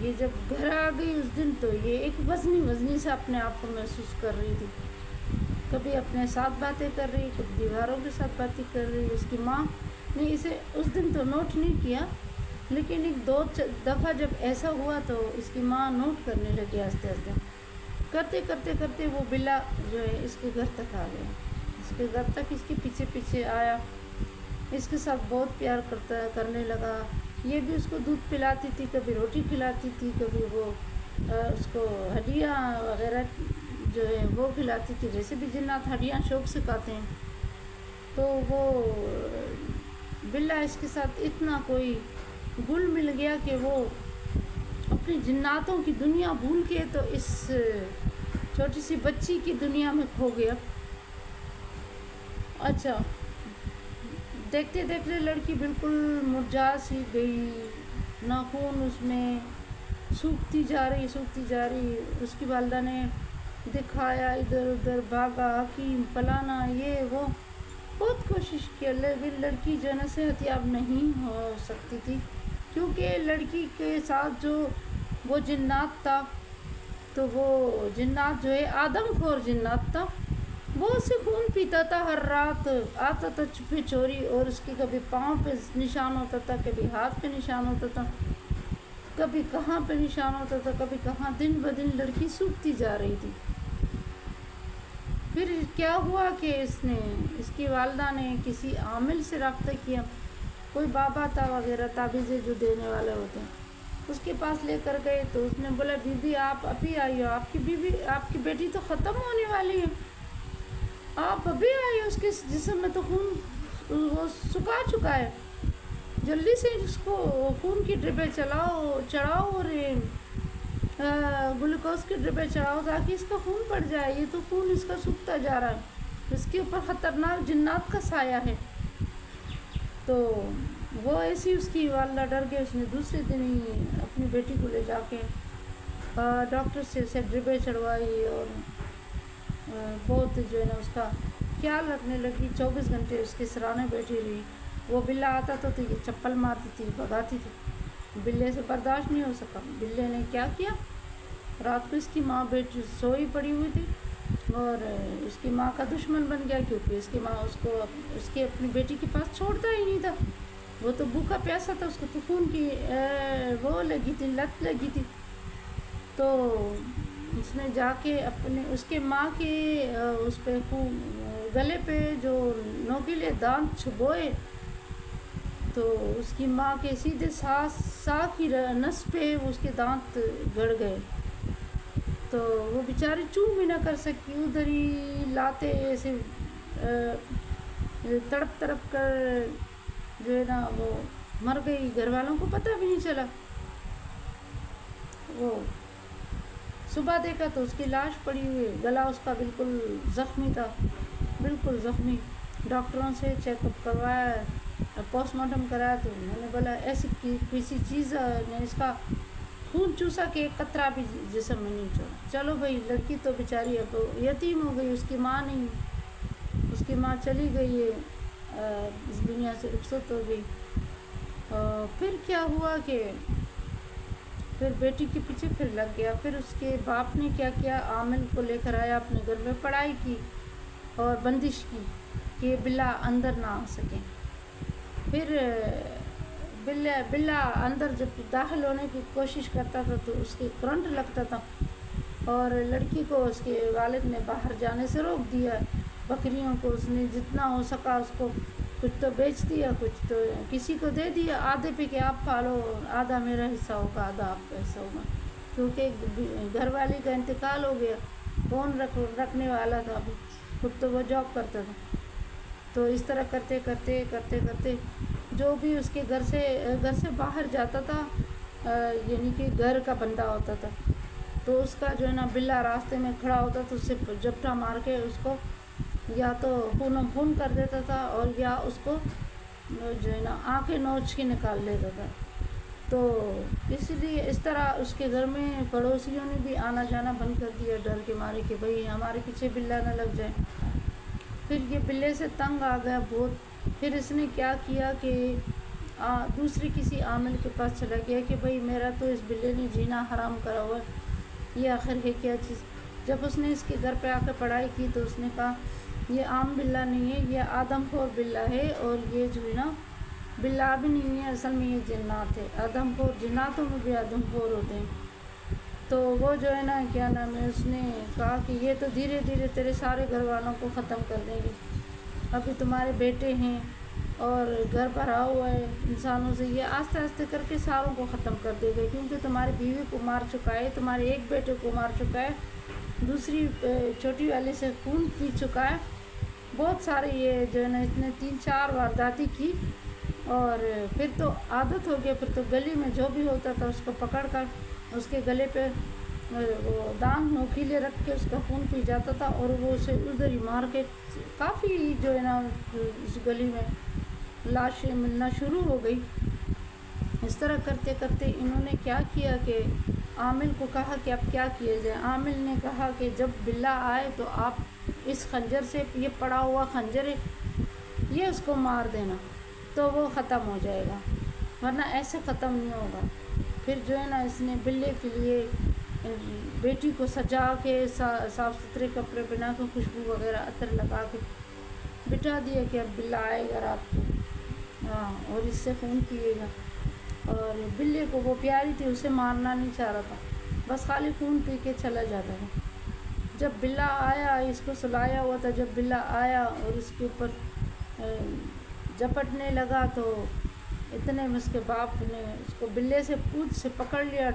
یہ جب گھر آ گئی اس دن تو یہ ایک وزنی سا اپنے آپ کو محسوس کر رہی تھی. کبھی اپنے ساتھ باتیں کر رہی, کبھی دیواروں کے ساتھ باتیں کر رہی. اس کی ماں نے اسے اس دن تو نوٹ نہیں کیا, لیکن ایک دو دفعہ جب ایسا ہوا تو اس کی ماں نوٹ کرنے لگی. آہستہ کرتے وہ بلا جو ہے اس کے گھر تک آ گیا. اس کے گھر تک اس کے پیچھے آیا, اس کے ساتھ بہت پیار کرنے لگا. یہ بھی اس کو دودھ پلاتی تھی, کبھی روٹی کھلاتی تھی, کبھی وہ اس کو ہڈیاں وغیرہ جو ہے وہ کھلاتی تھی. ویسے بھی جنات ہڈیاں شوق سے کھاتے ہیں. تو وہ بلا اس کے ساتھ اتنا کوئی گل مل گیا کہ وہ اپنی جناتوں کی دنیا بھول کے تو اس چھوٹی سی بچی کی دنیا میں کھو گیا. اچھا, دیکھتے لڑکی بالکل مرجھا سی گئی. ناخن اس میں سوکھتی جا رہی. اس کی والدہ نے دکھایا, ادھر ادھر بھاگا, حکیم فلانا یہ وہ, بہت کوشش کی, لیکن لڑکی جو ہے نا صحت یاب نہیں ہو سکتی تھی, کیونکہ لڑکی کے ساتھ جو وہ جنات تھا, تو وہ جنات جو ہے آدم خور جنات تھا. وہ اسے خون پیتا تھا, ہر رات آتا تھا چھپی چوری, اور اس کی کبھی پاؤں پہ نشان ہوتا تھا, کبھی ہاتھ پہ نشان ہوتا تھا, کبھی کہاں پہ نشان ہوتا تھا, کبھی کہاں. دن بدن لڑکی سوکھتی جا رہی تھی. پھر کیا ہوا کہ اس کی والدہ نے کسی عامل سے رابطہ کیا. کوئی بابا تھا وغیرہ, تعویذیں جو دینے والے ہوتے ہیں, اس کے پاس لے کر گئے. تو اس نے بولا, بی بی آپ ابھی آئی ہو, آپ کی بیٹی تو ختم ہونے والی ہے, آپ ابھی آئی ہو, اس کے جسم میں تو خون وہ سکھا چکا ہے, جلدی سے اس کو خون کی ڈرپیں چڑھاؤ اور گلوکوز کے ڈرپیں چڑھاؤ, تاکہ اس کا خون بڑھ جائے. یہ تو خون اس کا سوکھتا جا رہا ہے, اس کے اوپر خطرناک جنات کا سایہ ہے. تو وہ ایسی اس کی والدہ ڈر گئی. اس نے دوسرے دن ہی اپنی بیٹی کو لے جا کے ڈاکٹر سے اسے ڈرپیں چڑھوائی, اور بہت جو ہے نا اس کا خیال رکھنے لگی. 24 گھنٹے اس کے سرانے بیٹھی رہی. وہ بلا آتا تھا تو یہ چپل مارتی تھی, بھگاتی تھی. بلے سے برداشت نہیں ہو سکا. بلے نے کیا کیا, رات کو اس کی ماں بیٹی سوئی پڑی ہوئی تھی, اور اس کی ماں کا دشمن بن گیا, کیونکہ اس کی ماں اس کے اپنی بیٹی کے پاس چھوڑتا ہی نہیں تھا. وہ تو بھوکا پیاسا تھا, اس کو تو خون کی وہ لگی تھی, لت لگی تھی. تو اس نے جا کے اس کے ماں کے اس پہ گلے پہ جو نوکیلے دانت چبھوئے, تو اس کی ماں کے سیدھے ساہ کی نس پہ اس کے دانت گڑ گئے. تو وہ بیچاری چوں بھی نہ کر سکی, ادھر ہی لاتے ایسے تڑپ کر جو ہے نا وہ مر گئی. گھر والوں کو پتہ بھی نہیں چلا. وہ صبح دیکھا تو اس کی لاش پڑی ہوئی, گلا اس کا بالکل زخمی تھا, بالکل زخمی. ڈاکٹروں سے چیک اپ کروایا, پوسٹ مارٹم کرایا, تو انہوں نے بولا ایسی کسی چیز نے اس کا خون چوسا کہ ایک قطرہ بھی جسم میں نہیں چھوڑا. چلو بھائی, لڑکی تو بیچاری اب یتیم ہو گئی, اس کی ماں نہیں, اس کی ماں چلی گئی ہے, اس دنیا سے رخصت ہو گئی. پھر کیا ہوا کہ پھر بیٹی کے پیچھے پھر لگ گیا. پھر اس کے باپ نے کیا کیا, عامل کو لے کر آیا, اپنے گھر میں پڑھائی کی اور بندش کی کہ بلا اندر نہ آ سکے. پھر بلا اندر جب داخل ہونے کی کوشش کرتا تھا تو اس کے کرنٹ لگتا تھا, اور لڑکی کو اس کے والد نے باہر جانے سے روک دیا. بکریوں کو اس نے جتنا ہو سکا اس کو کچھ تو بیچ دیا, کچھ تو کسی کو دے دیا, آدھے پہ کہ آپ پالو, آدھا میرا حصہ ہوگا, آدھا آپ کا حصہ ہوگا, کیونکہ گھر والی کا انتقال ہو گیا. کون رکھنے والا تھا, ابھی خود تو وہ جاب کرتا تھا. تو اس طرح کرتے کرتے جو بھی اس کے گھر سے باہر جاتا تھا, یعنی کہ گھر کا بندہ ہوتا تھا, تو اس کا جو ہے نا بلا راستے میں کھڑا ہوتا تو اس سے جپٹا مار کے اس کو یا تو خون کر دیتا تھا, اور یا اس کو جو ہے نا آنکھیں نوچ کے نکال لیتا تھا. تو اس لیے اس طرح اس کے گھر میں پڑوسیوں نے بھی آنا جانا بند کر دیا, ڈر کے مارے کہ بھئی ہمارے پیچھے بلا نہ لگ جائے. پھر یہ بلے سے تنگ آ گیا بہت. پھر اس نے کیا کیا کہ دوسری کسی عامل کے پاس چلا گیا کہ بھئی میرا تو اس بلے نے جینا حرام کرا ہوا ہے، یہ آخر ہے کیا چیز۔ جب اس نے اس کے گھر پہ آ کے پڑھائی کی تو اس نے کہا یہ عام بلّہ نہیں ہے، یہ آدم خور بلّہ ہے، اور یہ جو ہے نا بلّہ بھی نہیں ہے، اصل میں یہ جنات ہے، آدم خور، جناتوں میں بھی آدم خور ہوتے ہیں۔ تو وہ جو ہے نا کیا نام ہے، اس نے کہا کہ یہ تو دھیرے دھیرے تیرے سارے گھر والوں کو ختم کر دیں گے، ابھی تمہارے بیٹے ہیں اور گھر بھرا ہوا ہے انسانوں سے، یہ آہستہ آہستہ کر کے ساروں کو ختم کر دے گا، کیونکہ تمہاری بیوی کو مار چکا ہے، تمہارے ایک بیٹے کو مار چکا ہے، دوسری چھوٹی والی سے خون پی چکا ہے، بہت سارے یہ جو ہے نا اس نے 3-4 وارداتیں کی، اور پھر تو عادت ہو گیا، پھر تو گلی میں جو بھی ہوتا تھا اس کو پکڑ کر اس کے گلے پہ وہ دان نوکیلے رکھ کے اس کا خون پی جاتا تھا، اور وہ اسے ادھر ہی مار کے کافی جو ہے نا اس گلی میں لاشیں ملنا شروع ہو گئی۔ اس طرح کرتے کرتے انہوں نے کیا کیا کہ عامل کو کہا کہ اب کیا کیا جائے۔ عامل نے کہا کہ جب بلّہ آئے تو آپ اس خنجر سے، یہ پڑا ہوا خنجر ہے، یہ اس کو مار دینا تو وہ ختم ہو جائے گا، ورنہ ایسے ختم نہیں ہوگا۔ پھر جو ہے نا اس نے بلے کے لیے بیٹی کو سجا کے صاف ستھرے کپڑے پہنا کے خوشبو وغیرہ عطر لگا کے بٹھا دیا کہ اب بلّہ آئے گا رات کو، اور اس سے خون پیے گا، اور بلے کو وہ پیاری تھی، اسے مارنا نہیں چاہ رہا تھا، بس خالی خون پی کے چلا جاتا تھا۔ جب بلّہ آیا، اس کو سلایا ہوا تھا، جب بلّہ آیا اور اس کے اوپر جپٹنے لگا تو اتنے میں اس کے باپ نے اس کو بلے سے پونچھ سے پکڑ لیا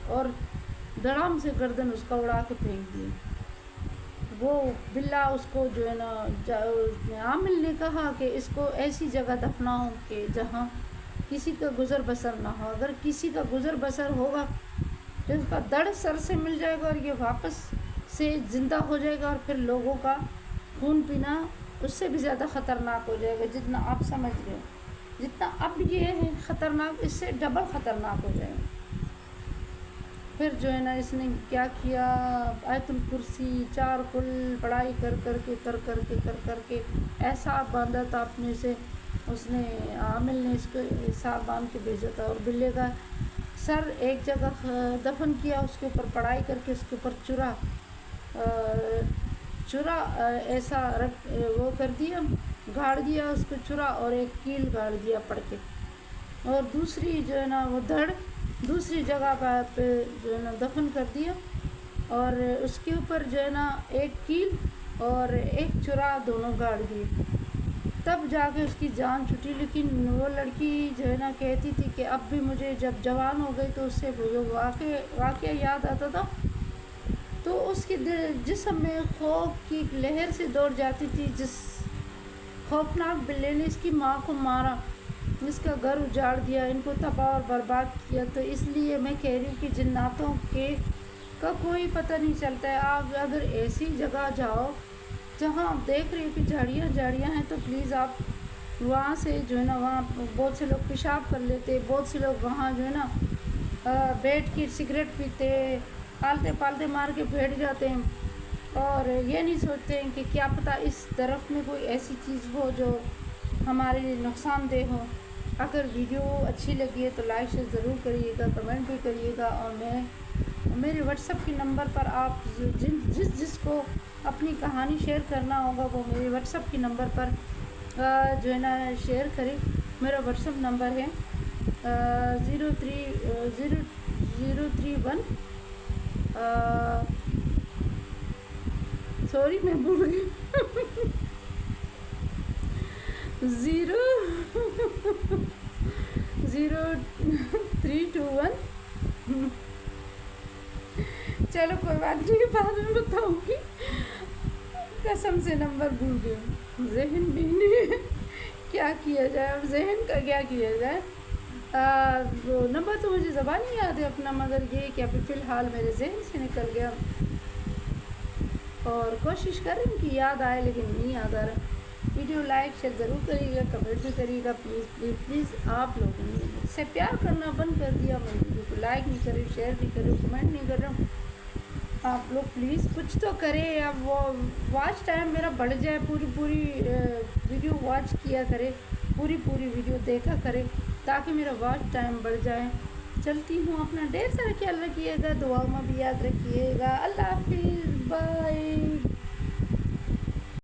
اور دڑام سے گردن اس کا اڑا کے پھینک دی۔ وہ بلّہ اس کو جو ہے نا عامل نے کہا کہ اس کو ایسی جگہ دفناؤ کہ جہاں کسی کا گزر بسر نہ ہو، اگر کسی کا گزر بسر ہوگا تو اس کا دڑ سر سے مل جائے گا اور یہ واپس سے زندہ ہو جائے گا، اور پھر لوگوں کا خون پینا اس سے بھی زیادہ خطرناک ہو جائے گا، جتنا آپ سمجھ رہے ہو، جتنا اب یہ ہے خطرناک، اس سے ڈبل خطرناک ہو جائے گا۔ پھر جو ہے نا اس نے کیا کیا، آیت الکرسی 4 کل پڑھائی کر کے ایسا باندھا تھا اپنے سے، اس نے عامل نے اس کو ایسا باندھ کے بھیجا تھا، اور بلے کا سر ایک جگہ دفن کیا، اس کے اوپر پڑھائی کر کے اس کے اوپر چرا ایسا وہ کر دیا، گاڑ دیا اس کو چرا، اور ایک کیل گاڑ دیا پڑ کے، اور دوسری جو ہے نا وہ دھڑ دوسری جگہ پہ جو ہے نا دفن کر دیا، اور اس کے اوپر جو ہے نا ایک کیل اور ایک چرا دونوں گاڑ دیے، تب جا کے اس کی جان چھٹی۔ لیکن وہ لڑکی جو ہے نا کہتی تھی کہ اب بھی مجھے جب جوان ہو گئی تو اس سے وہ واقعہ یاد آتا تھا، تو اس کے جسم میں خوف کی ایک لہر سے دوڑ جاتی تھی، جس خوفناک بلے نے اس کی ماں کو مارا، اس کا گھر اجاڑ دیا، ان کو تباہ اور برباد کیا۔ تو اس لیے میں کہہ رہی ہوں کہ جناتوں کا کوئی پتہ نہیں چلتا ہے۔ آپ اگر ایسی جگہ جاؤ جہاں آپ دیکھ رہے ہو کہ جھاڑیاں ہیں، تو پلیز آپ وہاں سے جو ہے نا، وہاں بہت سے لوگ پیشاب کر لیتے، بہت سے لوگ وہاں جو ہے نا بیٹھ کے سگریٹ پیتے، پالتے مار کے بیٹھ جاتے ہیں، اور یہ نہیں سوچتے ہیں کہ کیا پتہ اس درخت میں کوئی ایسی چیز ہو جو ہمارے لیے نقصان دہ ہو۔ اگر ویڈیو اچھی لگی ہے تو لائک شیئر ضرور کریے گا، کمنٹ بھی کریے گا، اور میرے واٹس ایپ کے نمبر پر آپ جس کو اپنی کہانی شیئر کرنا ہوگا وہ میرے واٹس ایپ کے نمبر پر جو ہے نا شیئر کریں۔ میرا واٹس ایپ نمبر ہے 03031 سوری میں بھول گئی 0321 چلو کوئی بات نہیں، بعد میں بتاؤں گی، قسم سے نمبر بھول گئی، ذہن بھی نہیں کیا کیا جائے، اب ذہن کا کیا کیا جائے، وہ نمبر تو مجھے زبان نہیں یاد ہے اپنا، مگر یہ کہ ابھی فی الحال میرے ذہن سے نکل گیا، اور کوشش کریں کہ یاد آئے لیکن نہیں یاد آ رہا۔ ویڈیو لائک شیئر ضرور کریے گا، کمنٹ بھی کریے گا، پلیز آپ لوگوں نے مجھ سے پیار کرنا بند کر دیا، میں ویڈیو کو لائک نہیں کر رہی، شیئر نہیں کر رہی، کمنٹ نہیں کر رہا ہوں، آپ لوگ پلیز کچھ تو کریں، اب وہ واچ ٹائم میرا بڑھ جائے، پوری ویڈیو واچ کیا کرے، پوری ویڈیو دیکھا کرے، تاکہ میرا واچ ٹائم بڑھ جائے۔ چلتی ہوں، اپنا ڈھیر سارا خیال رکھیے گا، دعاؤں میں بھی یاد رکھیے گا۔ اللہ حافظ۔